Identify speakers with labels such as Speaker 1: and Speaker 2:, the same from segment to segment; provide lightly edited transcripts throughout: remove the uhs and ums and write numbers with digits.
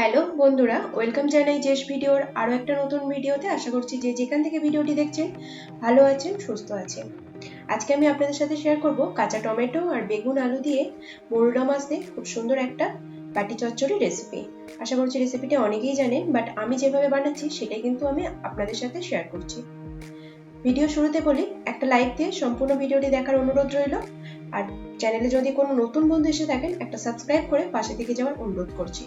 Speaker 1: Hello বন্ধুরা, welcome জানাই জেশ ভিডিওর আরও একটা নতুন ভিডিওতে। আশা করছি যে যেখান থেকে ভিডিওটি দেখছেন ভালো আছেন, সুস্থ আছেন। আজকে আমি আপনাদের সাথে শেয়ার করব কাঁচা টমেটো আর বেগুন আলু দিয়ে মৌরলা মাছ দিয়ে খুব সুন্দর একটা বাটি চচ্চড়ি রেসিপি। আশা করছি রেসিপিটা অনেকেই জানেন, বাট আমি যেভাবে বানাচ্ছি সেটাই কিন্তু আমি আপনাদের সাথে শেয়ার করছি। ভিডিও শুরুতে বলি, একটা লাইক দিয়ে সম্পূর্ণ ভিডিওটি দেখার অনুরোধ রইল। আর চ্যানেলে যদি কোনো নতুন বন্ধু এসে থাকেন, একটা সাবস্ক্রাইব করে পাশে থেকে যাওয়ার অনুরোধ করছি।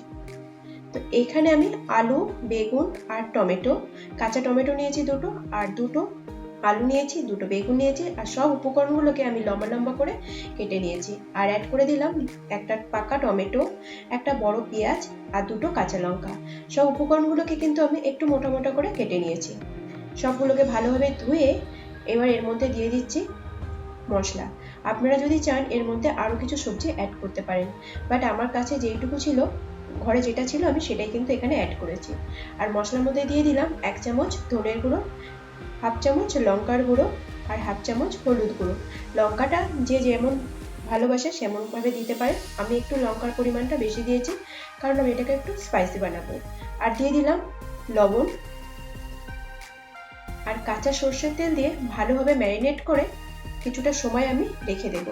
Speaker 1: তো এখানে আমি আলু, বেগুন আর টমেটো, কাঁচা টমেটো নিয়েছি দুটো, আর দুটো আলু নিয়েছি, দুটো বেগুন নিয়েছি, আর সব উপকরণগুলোকে আমি লম্বা লম্বা করে কেটে নিয়েছি। আর অ্যাড করে দিলাম একটা পাকা টমেটো, একটা বড় পেঁয়াজ আর দুটো কাঁচা লঙ্কা। সব উপকরণগুলোকে কিন্তু আমি একটু মোটা মোটা করে কেটে নিয়েছি। সবগুলোকে ভালোভাবে ধুয়ে এবার এর মধ্যে দিয়ে দিচ্ছি মশলা। আপনারা যদি চান এর মধ্যে আরো কিছু সবজি অ্যাড করতে পারেন, বাট আমার কাছে যেইটুকু ছিল, ঘরে যেটা ছিল, আমি সেটাই কিন্তু এখানে অ্যাড করেছি। আর মশলার মধ্যে দিয়ে দিলাম 1 চামচ ধনের গুঁড়ো, হাফ চামচ লঙ্কার গুঁড়ো আর হাফ চামচ হলুদ গুঁড়ো। লঙ্কাটা যে যেমন ভালোবাসে সেমনভাবে দিতে পারে। আমি একটু লঙ্কার পরিমাণটা বেশি দিয়েছি, কারণ আমি এটাকে একটু স্পাইসি বানাবো। আর দিয়ে দিলাম লবণ। আর কাঁচা সর্ষের তেল দিয়ে ভালোভাবে ম্যারিনেট করে কিছুটা সময় আমি রেখে দেব।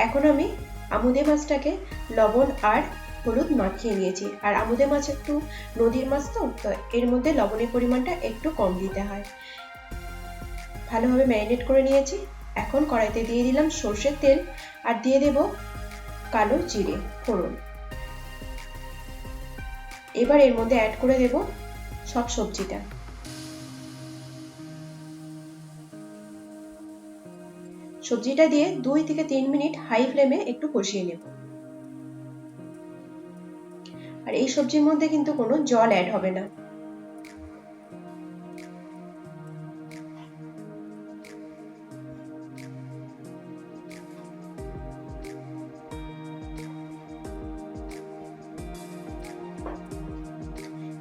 Speaker 1: এখন আমি আমুদে মাছটাকে লবণ আর হলুদ মাখিয়ে নিয়েছি। আর আমুদে মাছ একটু নদীর মাছ, তো এর মধ্যে লবণের পরিমাণটা একটু কম দিতে হয়। ভালোভাবে ম্যারিনেট করে নিয়েছি। এখন কড়াইতে দিয়ে দিলাম সর্ষের তেল আর দিয়ে দেব কালো জিরে ফোড়ন। এবার এর মধ্যে অ্যাড করে দেব সব সবজিটা। সবজিটা দিয়ে 2 থেকে 3 মিনিট হাই ফ্লেমে একটু কষিয়ে নেব। আর এই সবজির মধ্যে কিন্তু কোনো জল অ্যাড হবে না।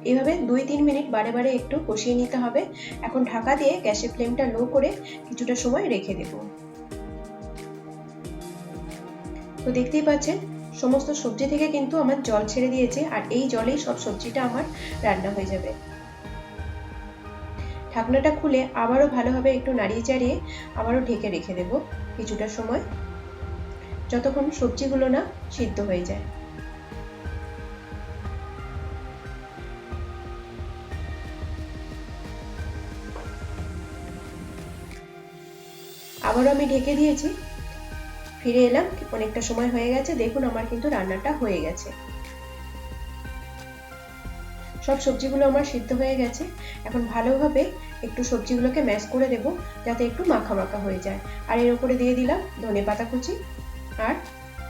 Speaker 1: এভাবে 2-3 মিনিট বারে বারে একটু কষিয়ে নিতে হবে। এখন ঢাকা দিয়ে গ্যাসের ফ্লেমটা লো করে কিছুটা সময় রেখে দেব। তো দেখতেই পাচ্ছেন সমস্ত সবজি থেকে কিন্তু আমার জল ছেড়ে দিয়েছে, আর এই জলেই সব সবজিটা আমার রান্না হয়ে যাবে। ঢাকনাটা খুলে আবারও ভালোভাবে একটু নাড়িয়ে চাড়িয়ে আবারও ঢেকে রেখে দেব কিছুটা সময়, যতক্ষণ সবজিগুলো না সিদ্ধ হয়ে যায়। আবারও আমি ঢেকে দিয়েছি, ফিরে এলাম। অনেকটা সময় হয়ে গেছে, দেখুন আমার কিন্তু রান্নাটা হয়ে গেছে। সব সবজিগুলো আমার সিদ্ধ হয়ে গেছে। এখন ভালোভাবে একটু সবজিগুলোকে ম্যাশ করে দেব, যাতে একটু মাখা মাখা হয়ে যায়। আর এর উপরে দিয়ে দিলাম ধনেপাতা কুচি আর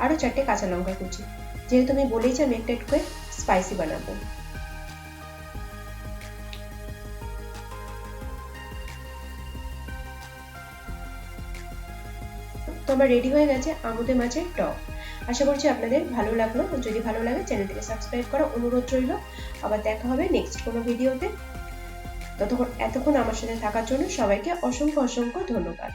Speaker 1: আরো 4টে কাঁচা লঙ্কা কুচি। যেহেতু আমি বলেইছি আমি একটু একটু স্পাইসি বানাবো। তো আমার রেডি হয়ে গেছে আমুদে মাছের টক। আশা করছি আপনাদের ভালো লাগলো। যদি ভালো লাগে চ্যানেলটিকে সাবস্ক্রাইব করার অনুরোধ রইল। আবার দেখা হবে নেক্সট কোনো ভিডিওতে। এতক্ষণ আমার সাথে থাকার জন্য সবাইকে অসংখ্য অসংখ্য ধন্যবাদ।